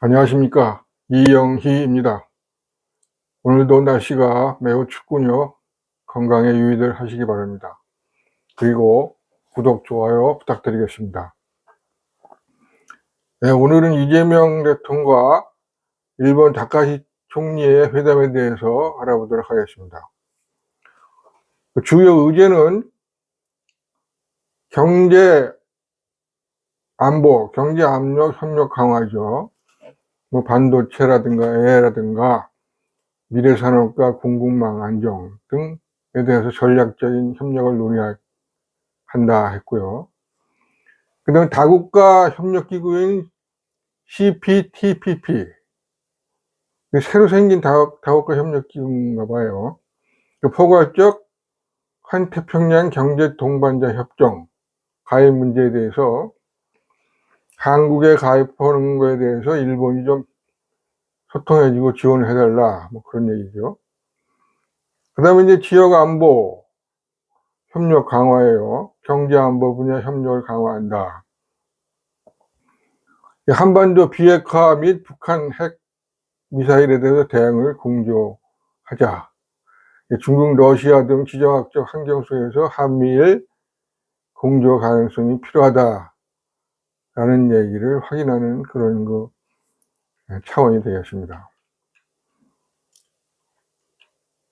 안녕하십니까, 이영희입니다. 오늘도 날씨가 매우 춥군요. 건강에 유의들 하시기 바랍니다. 그리고 구독, 좋아요 부탁드리겠습니다. 네, 오늘은 이재명 대통령과 일본 다카시 총리의 회담에 대해서 알아보도록 하겠습니다. 주요 의제는 경제 안보, 경제 압력 협력 강화죠. 반도체라든가 AI라든가 미래산업과 공급망 안정 등에 대해서 전략적인 협력을 논의한다 했고요. 그 다음에 다국가 협력기구인 CPTPP, 새로 생긴 다국가 협력기구인가 봐요. 포괄적 환태평양 경제 동반자 협정 가입 문제에 대해서 한국에 가입하는 거에 대해서 일본이 좀 소통해주고 지원을 해달라, 그런 얘기죠. 그 다음에 이제 지역 안보 협력 강화예요. 경제 안보 분야 협력을 강화한다. 한반도 비핵화 및 북한 핵 미사일에 대해서 대응을 공조하자. 중국, 러시아 등 지정학적 환경 속에서 한미일 공조 가능성이 필요하다라는 얘기를 확인하는 그런 차원이 되겠습니다.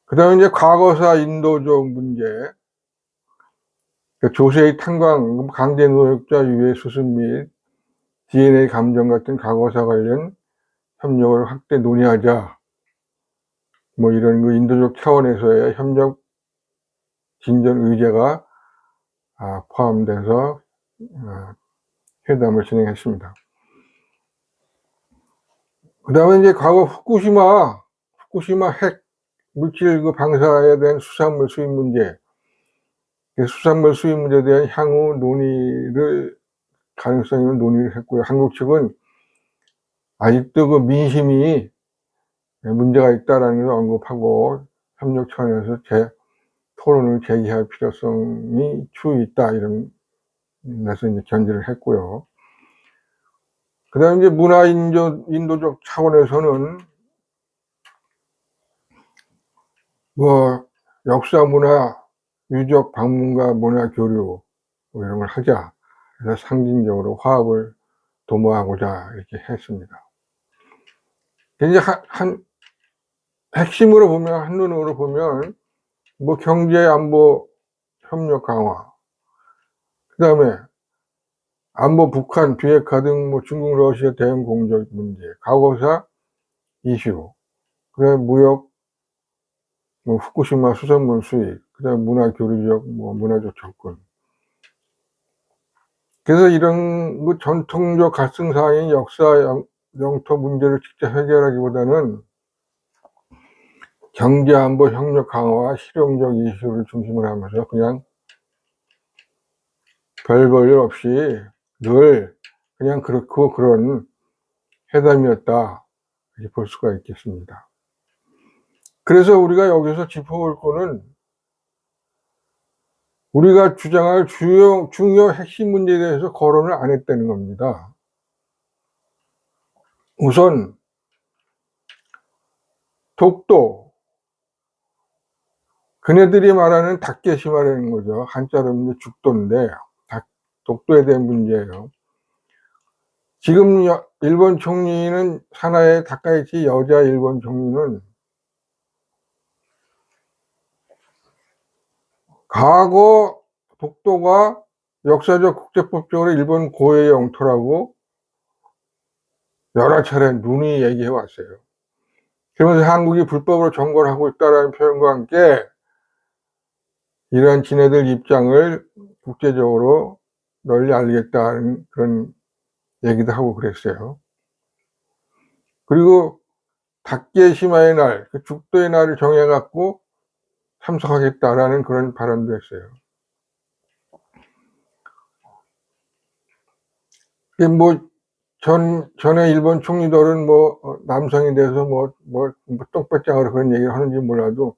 그 다음에 이제 과거사 인도적 문제, 조세의 탄광, 강제 노역자 유해 수습 및 DNA 감정 같은 과거사 관련 협력을 확대 논의하자. 이런 인도적 차원에서의 협력 진전 의제가 포함돼서 회담을 진행했습니다. 그 다음에 이제 과거 후쿠시마 핵 물질 방사에 대한 수산물 수입 문제, 수산물 수입 문제에 대한 향후 가능성을 논의를 했고요. 한국 측은 아직도 민심이 문제가 있다라는 걸 언급하고 협력 차원에서 토론을 제기할 필요성이 추후 있다, 이런 데서 이제 견지를 했고요. 그 다음에 이제 인도적 차원에서는 역사 문화 유적 방문과 문화 교류 이런 걸 하자. 그래서 상징적으로 화합을 도모하고자 이렇게 했습니다. 이제 핵심으로 보면, 한눈으로 보면 경제 안보 협력 강화, 그 다음에 안보 북한 비핵화 등 중국 러시아 대응 공격 문제, 과거사 이슈, 그 다음에 무역 후쿠시마 수산물 수입, 그 다음에 문화 교류적 문화적 접근. 그래서 이런 전통적 갈등 사항인 역사 영토 문제를 직접 해결하기보다는 경제 안보 협력 강화와 실용적 이슈를 중심으로 하면서 그냥 별 볼 일 없이 늘 그냥 그런 회담이었다, 이렇게 볼 수가 있겠습니다. 그래서 우리가 여기서 짚어볼 거는 우리가 주장할 중요 핵심 문제에 대해서 거론을 안 했다는 겁니다. 우선 독도, 그네들이 말하는 다케시마라는 거죠. 한자로 죽도인데 독도에 대한 문제예요. 지금 일본 총리는 사나에 다카이치 여자 일본 총리는 과거 독도가 역사적 국제법적으로 일본 고유의 영토라고 여러 차례 눈이 얘기해 왔어요. 그러면서 한국이 불법으로 점거를 하고 있다는 표현과 함께 이러한 지네들 입장을 국제적으로 널리 알리겠다는 그런 얘기도 하고 그랬어요. 그리고 다케시마의 날, 죽도의 날을 정해갖고 참석하겠다라는 그런 발언도 했어요. 전에 일본 총리들은 남성에 대해서 똥배짱으로 그런 얘기를 하는지 몰라도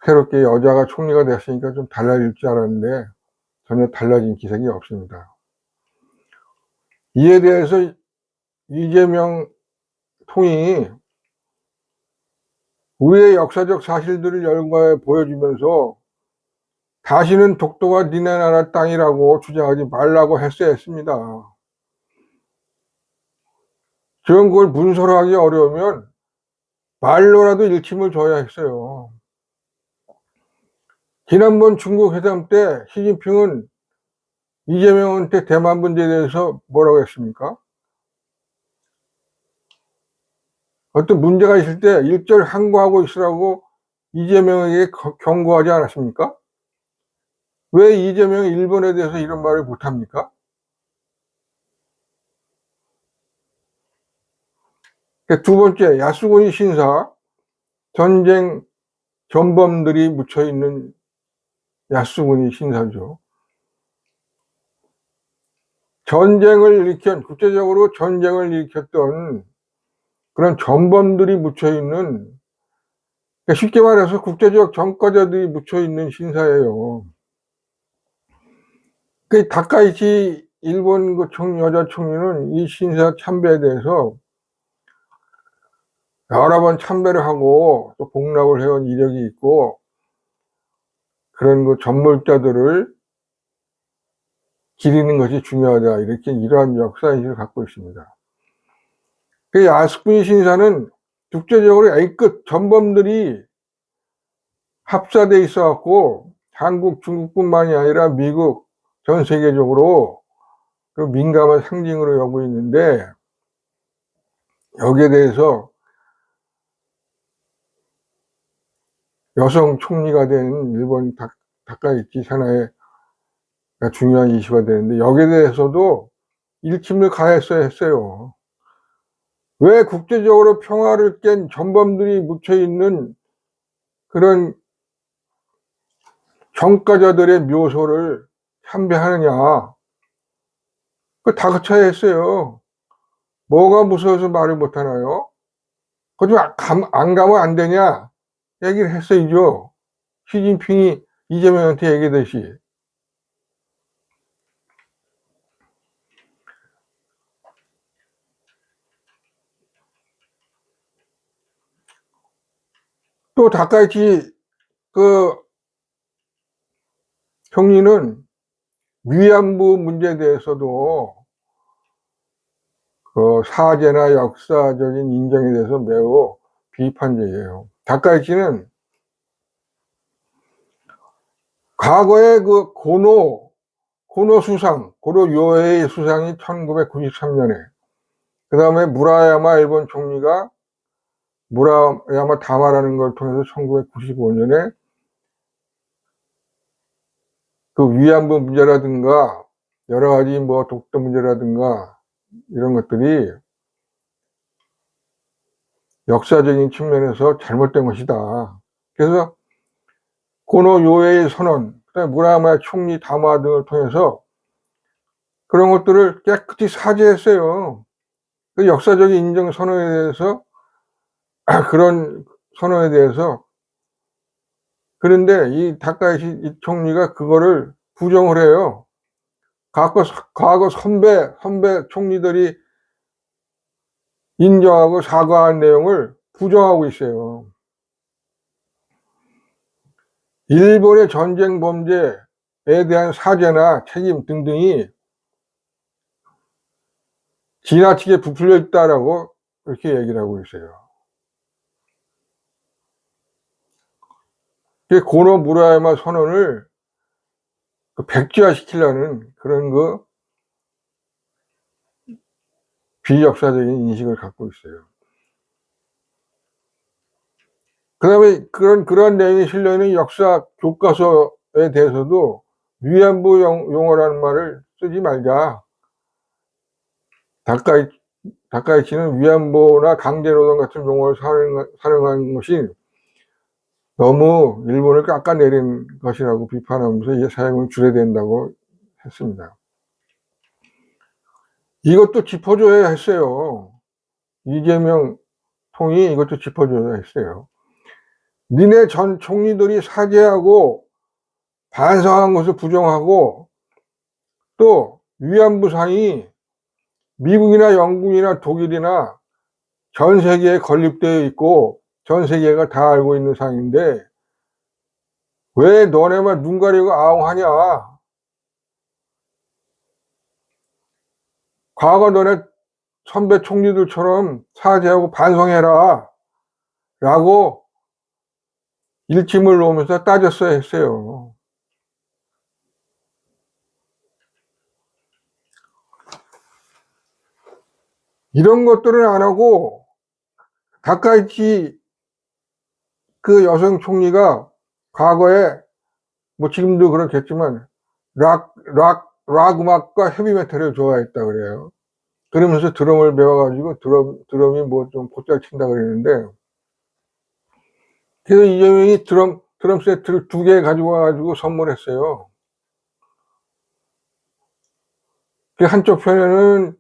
새롭게 여자가 총리가 됐으니까 좀 달라질 줄 알았는데 전혀 달라진 기색이 없습니다. 이에 대해서 이재명 통이 우리의 역사적 사실들을 열거해 보여주면서 다시는 독도가 니네 나라 땅이라고 주장하지 말라고 했어야 했습니다. 지금 그걸 문서로하기 어려우면 말로라도 일침을 줘야 했어요. 지난번 중국 회담 때 시진핑은 이재명한테 대만 문제에 대해서 뭐라고 했습니까? 어떤 문제가 있을 때 일절 항거하고 있으라고 이재명에게 경고하지 않았습니까? 왜 이재명이 일본에 대해서 이런 말을 못합니까? 두 번째, 야스쿠니 신사, 전쟁 전범들이 묻혀있는 야스쿠니 신사죠. 국제적으로 전쟁을 일으켰던 그런 전범들이 묻혀있는, 그러니까 쉽게 말해서 국제적 전과자들이 묻혀있는 신사예요. 그 다카이치 일본 그 여자 총리는 이 신사 참배에 대해서 여러 번 참배를 하고 또 복락을 해온 이력이 있고, 그런 그 전몰자들을 기리는 것이 중요하다, 이렇게 이러한 역사인식을 갖고 있습니다. 그 야스쿠니 신사는 국제적으로 A급 전범들이 합사돼 있어 갖고 한국, 중국뿐만이 아니라 미국, 전 세계적으로 그 민감한 상징으로 여기고 있는데, 여기에 대해서 여성 총리가 된 일본 다카이치 산하의 중요한 이슈가 되는데, 여기에 대해서도 일침을 가했어야 했어요. 왜 국제적으로 평화를 깬 전범들이 묻혀있는 그런 전과자들의 묘소를 참배하느냐? 그거 다 거쳐야 했어요. 뭐가 무서워서 말을 못하나요? 그거 안 가면 안 되냐? 얘기를 했어야죠. 시진핑이 이재명한테 얘기했듯이. 또 다카이치 그 총리는 위안부 문제에 대해서도 그 사죄나 역사적인 인정에 대해서 매우 비판적이에요. 다카이치는 과거에 그 고노 수상, 고노 요헤이 수상이 1993년에, 그 다음에 무라야마 일본 총리가 무라야마 다마라는 걸 통해서 1995년에 그 위안부 문제라든가 여러 가지 뭐 독도 문제라든가 이런 것들이 역사적인 측면에서 잘못된 것이다. 그래서 고노 요헤이 선언, 그다음에 무라야마 총리 담화 등을 통해서 그런 것들을 깨끗이 사죄했어요. 그 역사적인 인정 선언에 대해서 그런 선언에 대해서. 그런데 이 다카이치 총리가 그거를 부정을 해요. 과거 선배 총리들이 인정하고 사과한 내용을 부정하고 있어요. 일본의 전쟁 범죄에 대한 사죄나 책임 등등이 지나치게 부풀려 있다라고 그렇게 얘기를 하고 있어요. 고노 무라야마 선언을 백지화 시키려는 그런 그 비역사적인 인식을 갖고 있어요. 그 다음에 그런 내용이 실려있는 역사 교과서에 대해서도 위안부 용어라는 말을 쓰지 말자. 다카이치는 위안부나 강제노동 같은 용어를 사용한 것이 너무 일본을 깎아내린 것이라고 비판하면서 이 사용을 줄여야 된다고 했습니다. 이것도 짚어줘야 했어요. 이재명 통이 이것도 짚어줘야 했어요. 니네 전 총리들이 사죄하고 반성한 것을 부정하고 또 위안부 상이 미국이나 영국이나 독일이나 전 세계에 건립되어 있고 전 세계가 다 알고 있는 사항인데 왜 너네만 눈 가리고 아웅하냐? 과거 너네 선배 총리들처럼 사죄하고 반성해라 라고 일침을 놓으면서 따졌어야 했어요. 이런 것들은 안 하고 다카이치 그 여성 총리가 과거에 뭐 지금도 그렇겠지만 락 음악과 헤비메탈을 좋아했다 그래요. 그러면서 드럼을 배워가지고 드럼이 뭐 좀 곧잘 친다 그랬는데 그래서 이재명이 드럼 세트를 2개 가지고 와가지고 선물했어요. 그 한쪽 편에는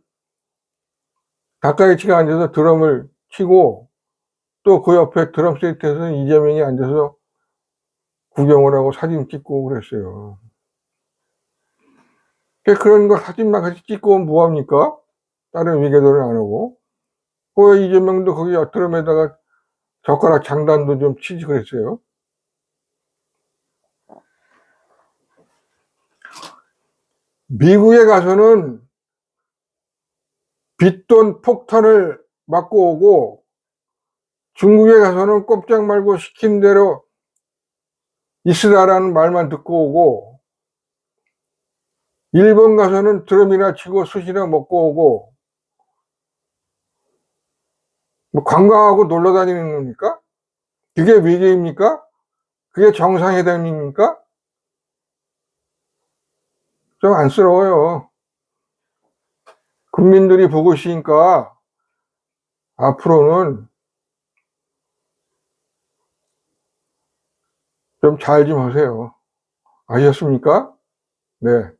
다카이치가 앉아서 드럼을 치고 또 그 옆에 드럼 세트에서는 이재명이 앉아서 구경을 하고 사진 찍고 그랬어요. 그런 거 사진만 같이 찍고 오면 뭐합니까? 다른 위계도는 안 하고. 그 이재명도 거기 드럼에다가 젓가락 장단도 좀 치지 그랬어요. 미국에 가서는 빚돈 폭탄을 맞고 오고 중국에 가서는 꼼짝 말고 시킨 대로 있으라라는 말만 듣고 오고 일본 가서는 드럼이나 치고 스시나 먹고 오고 뭐 관광하고 놀러 다니는 겁니까? 그게 외교입니까? 그게 정상회담입니까? 좀 안쓰러워요. 국민들이 보고 있으니까 앞으로는 좀 잘 좀 하세요. 아셨습니까? 네.